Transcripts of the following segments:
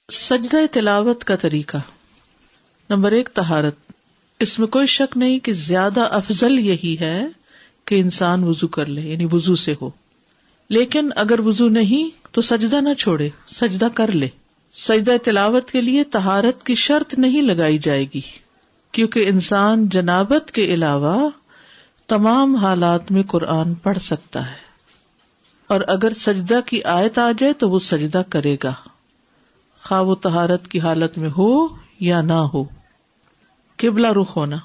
سجدہ تلاوت کا طریقہ. نمبر 1 طہارت. اس میں کوئی شک نہیں کہ زیادہ افضل یہی ہے کہ انسان وضو کر لے، یعنی وضو سے ہو. لیکن اگر وضو نہیں تو سجدہ نہ چھوڑے، سجدہ کر لے. سجدہ تلاوت کے لیے طہارت کی شرط نہیں لگائی جائے گی، کیونکہ انسان جنابت کے علاوہ تمام حالات میں قرآن پڑھ سکتا ہے، اور اگر سجدہ کی آیت آ جائے تو وہ سجدہ کرے گا، خواہ وہ طہارت کی حالت میں ہو یا نہ ہو. قبلہ رخ ہونا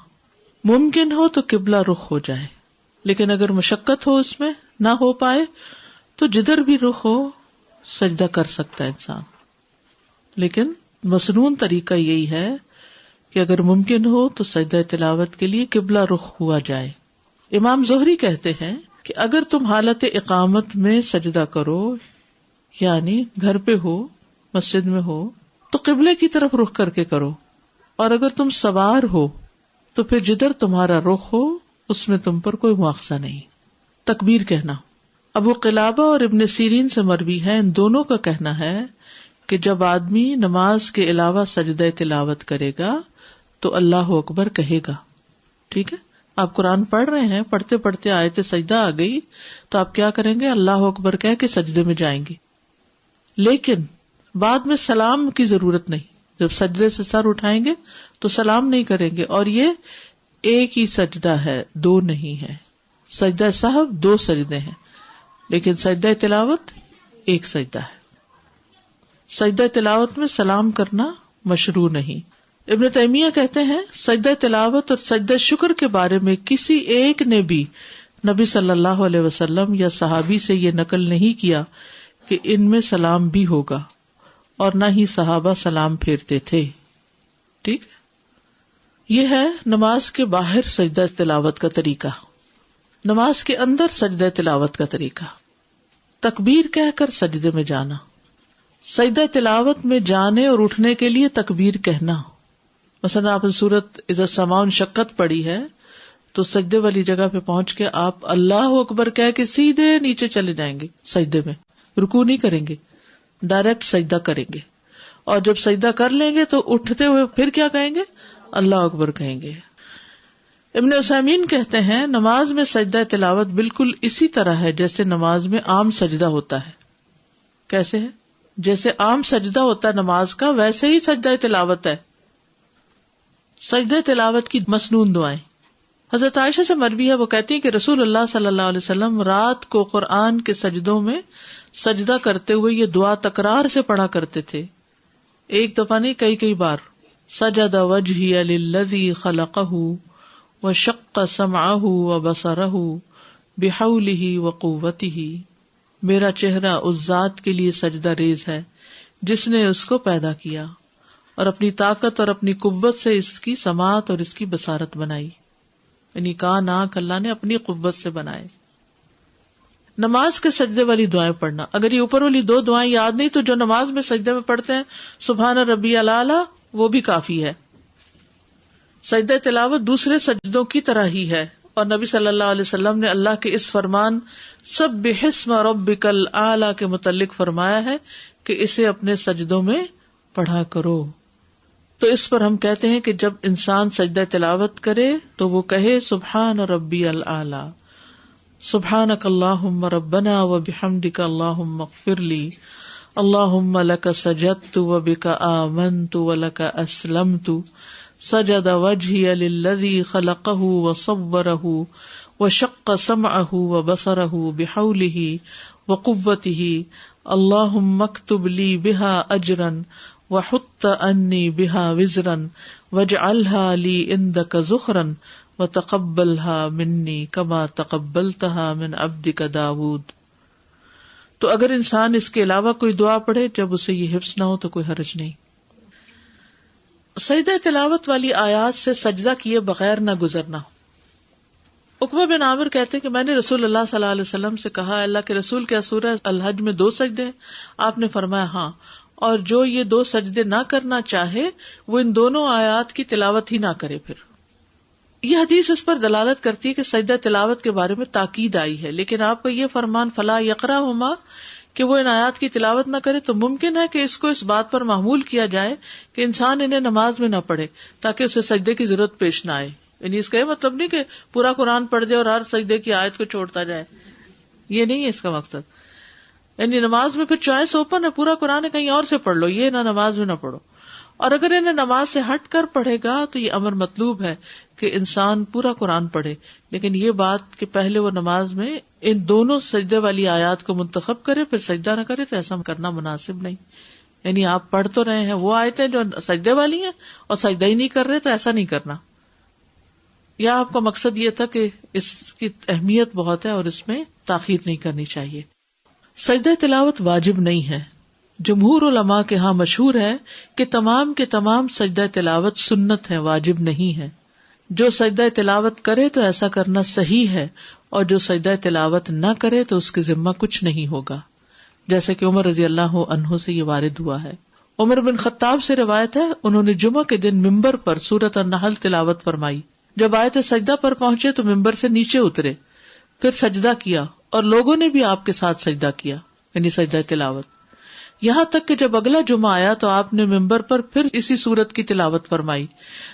ممکن ہو تو قبلہ رخ ہو جائے، لیکن اگر مشقت ہو اس میں نہ ہو پائے تو جدھر بھی رخ ہو سجدہ کر سکتا ہے انسان. لیکن مسنون طریقہ یہی ہے کہ اگر ممکن ہو تو سجدہ تلاوت کے لیے قبلہ رخ ہوا جائے. امام زہری کہتے ہیں کہ اگر تم حالت اقامت میں سجدہ کرو، یعنی گھر پہ ہو، مسجد میں ہو، تو قبلے کی طرف رخ کر کے کرو، اور اگر تم سوار ہو تو پھر جدھر تمہارا رخ ہو اس میں تم پر کوئی مواخذہ نہیں. تکبیر کہنا. ابو قلابہ اور ابن سیرین سے مروی ہے، ان دونوں کا کہنا ہے کہ جب آدمی نماز کے علاوہ سجدہ تلاوت کرے گا تو اللہ اکبر کہے گا. ٹھیک ہے، آپ قرآن پڑھ رہے ہیں، پڑھتے پڑھتے آیت سجدہ آ گئی تو آپ کیا کریں گے؟ اللہ اکبر کہہ کے سجدے میں جائیں گے. لیکن بعد میں سلام کی ضرورت نہیں. جب سجدے سے سر اٹھائیں گے تو سلام نہیں کریں گے، اور یہ ایک ہی سجدہ ہے، دو نہیں ہے. سجدہ سہو 2 سجدے ہیں، لیکن سجدہ تلاوت ایک سجدہ ہے. سجدہ تلاوت میں سلام کرنا مشروع نہیں. ابن تیمیہ کہتے ہیں سجدہ تلاوت اور سجدہ شکر کے بارے میں کسی ایک نے بھی نبی صلی اللہ علیہ وسلم یا صحابی سے یہ نقل نہیں کیا کہ ان میں سلام بھی ہوگا، اور نہ ہی صحابہ سلام پھیرتے تھے. ٹھیک، یہ ہے نماز کے باہر سجدہ تلاوت کا طریقہ. نماز کے اندر سجدہ تلاوت کا طریقہ. تکبیر کہہ کر سجدے میں جانا. سجدہ تلاوت میں جانے اور اٹھنے کے لیے تکبیر کہنا. مثلا آپ نے سورت اذا السماء انشقت پڑھی ہے تو سجدے والی جگہ پہ پہنچ کے آپ اللہ اکبر کہہ کے سیدھے نیچے چلے جائیں گے. سجدے میں رکوع نہیں کریں گے، ڈائریکٹ سجدہ کریں گے، اور جب سجدہ کر لیں گے تو اٹھتے ہوئے پھر کیا کہیں گے؟ اللہ اکبر کہیں گے. ابن عثیمین کہتے ہیں نماز میں سجدہ تلاوت بالکل اسی طرح ہے جیسے نماز میں عام سجدہ ہوتا ہے. کیسے ہے؟ جیسے عام سجدہ ہوتا ہے نماز کا، ویسے ہی سجدہ تلاوت ہے. سجدہ تلاوت کی مسنون دعائیں. حضرت عائشہ سے مروی ہے، وہ کہتی ہیں کہ رسول اللہ صلی اللہ علیہ وسلم رات کو قرآن کے سجدوں میں سجدہ کرتے ہوئے یہ دعا تکرار سے پڑھا کرتے تھے. ایک دفعہ نہیں، کئی بار. سجد وجہی للذی خلقہ وشق سمعہ وبصرہ بحولہ وقوتہ. میرا چہرہ اس ذات کے لیے سجدہ ریز ہے جس نے اس کو پیدا کیا اور اپنی طاقت اور اپنی قوت سے اس کی سماعت اور اس کی بصارت بنائی. یعنی کان آنکھ اللہ نے اپنی قوت سے بنائے. نماز کے سجدے والی دعائیں پڑھنا. اگر یہ اوپر والی 2 دعائیں یاد نہیں تو جو نماز میں سجدے میں پڑھتے ہیں سبحان ربی الاعلی، وہ بھی کافی ہے. سجدہ تلاوت دوسرے سجدوں کی طرح ہی ہے، اور نبی صلی اللہ علیہ وسلم نے اللہ کے اس فرمان سبح اسم ربک الاعلی کے متعلق فرمایا ہے کہ اسے اپنے سجدوں میں پڑھا کرو. تو اس پر ہم کہتے ہیں کہ جب انسان سجدہ تلاوت کرے تو وہ کہے سبحان ربی الاعلی، سبحانک اللہم ربنا وبحمدک اللہم اغفر لی، اللہم لک سجدت وبک آمنت ولک اسلمت، سجد وجہی للذی خلقہ وصورہ وشق سمعہ وبصرہ بحولہ وقوتہ، اللہم اکتب لی بہا اجرا وحط انی بہا وزرا واجعلها لی عندک ذخرا وتقبلها منی کما تقبلتها من عبدک داود. تو اگر انسان اس کے علاوہ کوئی دعا پڑھے جب اسے یہ حفظ نہ ہو تو کوئی حرج نہیں. سجدہ تلاوت والی آیات سے سجدہ کیے بغیر نہ گزرنا. عقبہ بن عامر کہتے ہیں کہ میں نے رسول اللہ صلی اللہ علیہ وسلم سے کہا اللہ کے رسول کیا سورہ الحج میں 2 سجدے ہیں؟ آپ نے فرمایا ہاں، اور جو یہ 2 سجدے نہ کرنا چاہے وہ ان دونوں آیات کی تلاوت ہی نہ کرے. پھر یہ حدیث اس پر دلالت کرتی ہے کہ سجدہ تلاوت کے بارے میں تاکید آئی ہے، لیکن آپ کا یہ فرمان فلا یقرأہما کہ وہ ان آیات کی تلاوت نہ کرے تو ممکن ہے کہ اس کو اس بات پر معمول کیا جائے کہ انسان انہیں نماز میں نہ پڑھے تاکہ اسے سجدے کی ضرورت پیش نہ آئے. یعنی اس کا یہ مطلب نہیں کہ پورا قرآن پڑھ جائے اور ہر سجدے کی آیت کو چھوڑتا جائے، یہ نہیں ہے اس کا مقصد. یعنی نماز میں پھر چوائس اوپن ہے، پورا قرآن کہیں اور سے پڑھ لو، یہ نہ نماز میں نہ پڑھو. اور اگر انہیں نماز سے ہٹ کر پڑھے گا تو یہ امر مطلوب ہے کہ انسان پورا قرآن پڑھے، لیکن یہ بات کہ پہلے وہ نماز میں ان دونوں سجدے والی آیات کو منتخب کرے پھر سجدہ نہ کرے تو ایسا کرنا مناسب نہیں. یعنی آپ پڑھ تو رہے ہیں وہ آیتیں جو سجدے والی ہیں اور سجدہ ہی نہیں کر رہے تو ایسا نہیں کرنا. یا آپ کا مقصد یہ تھا کہ اس کی اہمیت بہت ہے اور اس میں تاخیر نہیں کرنی چاہیے. سجدہ تلاوت واجب نہیں ہے. جمہور علماء کے ہاں مشہور ہے کہ تمام کے تمام سجدہ تلاوت سنت ہے، واجب نہیں ہے. جو سجدہ تلاوت کرے تو ایسا کرنا صحیح ہے، اور جو سجدہ تلاوت نہ کرے تو اس کے ذمہ کچھ نہیں ہوگا، جیسے کہ عمر رضی اللہ عنہ سے یہ وارد ہوا ہے. عمر بن خطاب سے روایت ہے، انہوں نے جمعہ کے دن ممبر پر سورۃ النحل تلاوت فرمائی. جب آیت سجدہ پر پہنچے تو ممبر سے نیچے اترے، پھر سجدہ کیا اور لوگوں نے بھی آپ کے ساتھ سجدہ کیا، یعنی سجدہ تلاوت. یہاں تک کہ جب اگلا جمعہ آیا تو آپ نے ممبر پر پھر اسی سورت کی تلاوت فرمائی.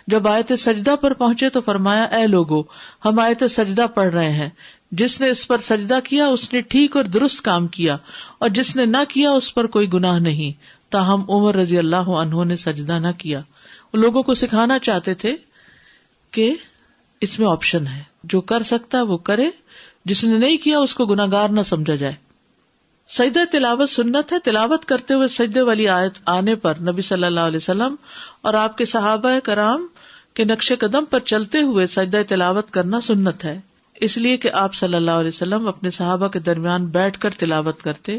جب آیت سجدہ پر پہنچے تو فرمایا، اے لوگو، ہم آیت سجدہ پڑھ رہے ہیں، جس نے اس پر سجدہ کیا اس نے ٹھیک اور درست کام کیا، اور جس نے نہ کیا اس پر کوئی گناہ نہیں. تاہم عمر رضی اللہ عنہ نے سجدہ نہ کیا. وہ لوگوں کو سکھانا چاہتے تھے کہ اس میں آپشن ہے، جو کر سکتا ہے وہ کرے، جس نے نہیں کیا اس کو گناہگار نہ سمجھا جائے. سجدہ تلاوت سنت ہے. تلاوت کرتے ہوئے سجدے والی آیت آنے پر نبی صلی اللہ علیہ وسلم اور آپ کے صحابہ کرام کے نقش قدم پر چلتے ہوئے سجدہ تلاوت کرنا سنت ہے، اس لیے کہ آپ صلی اللہ علیہ وسلم اپنے صحابہ کے درمیان بیٹھ کر تلاوت کرتے،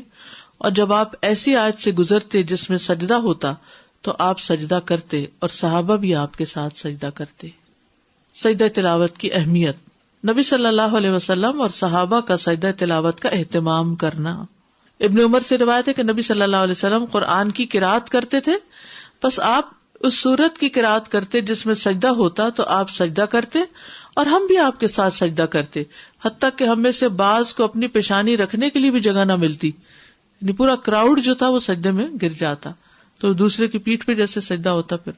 اور جب آپ ایسی آیت سے گزرتے جس میں سجدہ ہوتا تو آپ سجدہ کرتے اور صحابہ بھی آپ کے ساتھ سجدہ کرتے. سجدہ تلاوت کی اہمیت. نبی صلی اللہ علیہ وسلم اور صحابہ کا سجدہ تلاوت کا اہتمام کرنا. ابن عمر سے روایت ہے کہ نبی صلی اللہ علیہ وسلم قرآن کی قرات کرتے تھے، پس آپ اس سورت کی قرات کرتے جس میں سجدہ ہوتا تو آپ سجدہ کرتے اور ہم بھی آپ کے ساتھ سجدہ کرتے، حتیٰ کہ ہم میں سے بعض کو اپنی پیشانی رکھنے کے لیے بھی جگہ نہ ملتی، یعنی پورا کراؤڈ جو تھا وہ سجدے میں گر جاتا تو دوسرے کی پیٹھ پہ جیسے سجدہ ہوتا. پھر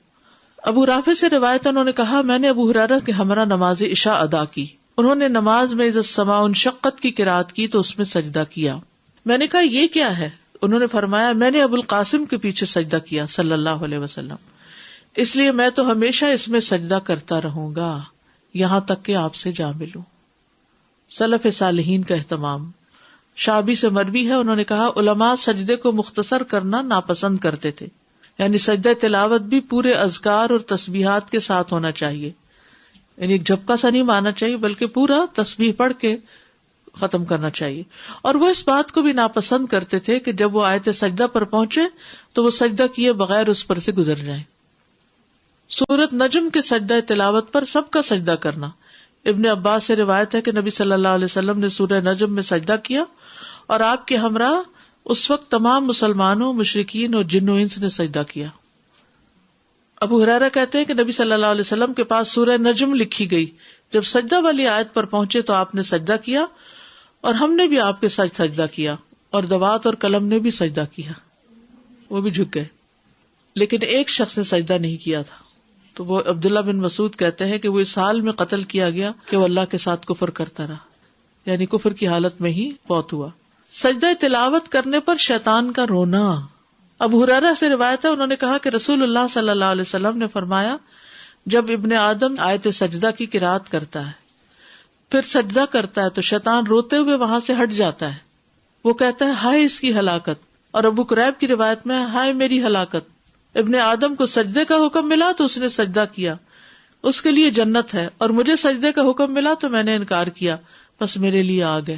ابو رافع سے روایت انہوں نے کہا، میں نے ابو ہریرہ کے ہمراہ نماز عشاء ادا کی، انہوں نے نماز میں اذا السماء انشقت کی قرات کی تو اس میں سجدہ کیا. میں نے کہا یہ کیا ہے؟ انہوں نے فرمایا، میں نے ابو القاسم کے پیچھے سجدہ کیا صلی اللہ علیہ وسلم، اس لیے میں تو ہمیشہ اس میں سجدہ کرتا رہوں گا یہاں تک کہ آپ سے جا ملوں. سلف صالحین کا اہتمام. شعبی سے مروی ہے، انہوں نے کہا علماء سجدے کو مختصر کرنا ناپسند کرتے تھے، یعنی سجدہ تلاوت بھی پورے اذکار اور تسبیحات کے ساتھ ہونا چاہیے، یعنی ایک جھپکا سا نہیں مارنا چاہیے بلکہ پورا تسبیح پڑھ کے ختم کرنا چاہیے. اور وہ اس بات کو بھی ناپسند کرتے تھے کہ جب وہ آیت سجدہ پر پہنچے تو وہ سجدہ کیے بغیر اس پر سے گزر جائیں. سورت نجم کے سجدہ تلاوت پر سب کا سجدہ کرنا. ابن عباس سے روایت ہے کہ نبی صلی اللہ علیہ وسلم نے سورہ نجم میں سجدہ کیا اور آپ کے ہمراہ اس وقت تمام مسلمانوں، مشرکین اور جن و انس نے سجدہ کیا. ابو ہریرہ کہتے ہیں کہ نبی صلی اللہ علیہ وسلم کے پاس سورہ نجم لکھی گئی، جب سجدہ والی آیت پر پہنچے تو آپ نے سجدہ کیا اور ہم نے بھی آپ کے ساتھ سجدہ کیا، اور دوات اور قلم نے بھی سجدہ کیا، وہ بھی جھک گئے، لیکن ایک شخص نے سجدہ نہیں کیا تھا. تو وہ عبداللہ بن مسعود کہتے ہیں کہ وہ اس حال میں قتل کیا گیا کہ وہ اللہ کے ساتھ کفر کرتا رہا، یعنی کفر کی حالت میں ہی فوت ہوا. سجدہ تلاوت کرنے پر شیطان کا رونا. ابو ہریرہ سے روایت ہے، انہوں نے کہا کہ رسول اللہ صلی اللہ علیہ وسلم نے فرمایا، جب ابن آدم آیت سجدہ کی قرات کرتا ہے پھر سجدہ کرتا ہے تو شیطان روتے ہوئے وہاں سے ہٹ جاتا ہے، وہ کہتا ہے ہائے اس کی ہلاکت. اور ابو قریب کی روایت میں ہائے میری ہلاکت. ابن آدم کو سجدے کا حکم ملا تو اس نے سجدہ کیا، اس کے لیے جنت ہے، اور مجھے سجدے کا حکم ملا تو میں نے انکار کیا، بس میرے لیے آگ ہے.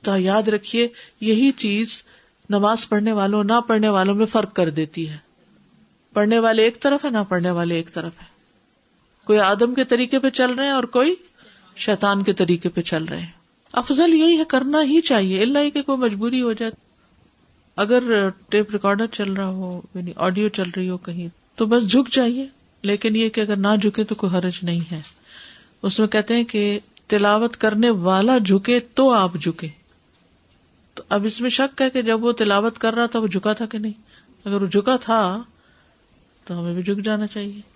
تو یاد رکھیے یہی چیز نماز پڑھنے والوں نہ پڑھنے والوں میں فرق کر دیتی ہے. پڑھنے والے ایک طرف ہے، نہ پڑھنے والے ایک طرف ہے. کوئی آدم کے طریقے پہ چل رہے ہیں اور کوئی شیطان کے طریقے پہ چل رہے ہیں. افضل یہی ہے، کرنا ہی چاہیے، الا ہی کہ کوئی مجبوری ہو جائے. اگر ٹیپ ریکارڈر چل رہا ہو، یعنی آڈیو چل رہی ہو کہیں، تو بس جھک جائیے، لیکن یہ کہ اگر نہ جھکے تو کوئی حرج نہیں ہے. اس میں کہتے ہیں کہ تلاوت کرنے والا جھکے تو آپ جھکے، تو اب اس میں شک ہے کہ جب وہ تلاوت کر رہا تھا وہ جھکا تھا کہ نہیں. اگر وہ جھکا تھا تو ہمیں بھی جھک جانا چاہیے.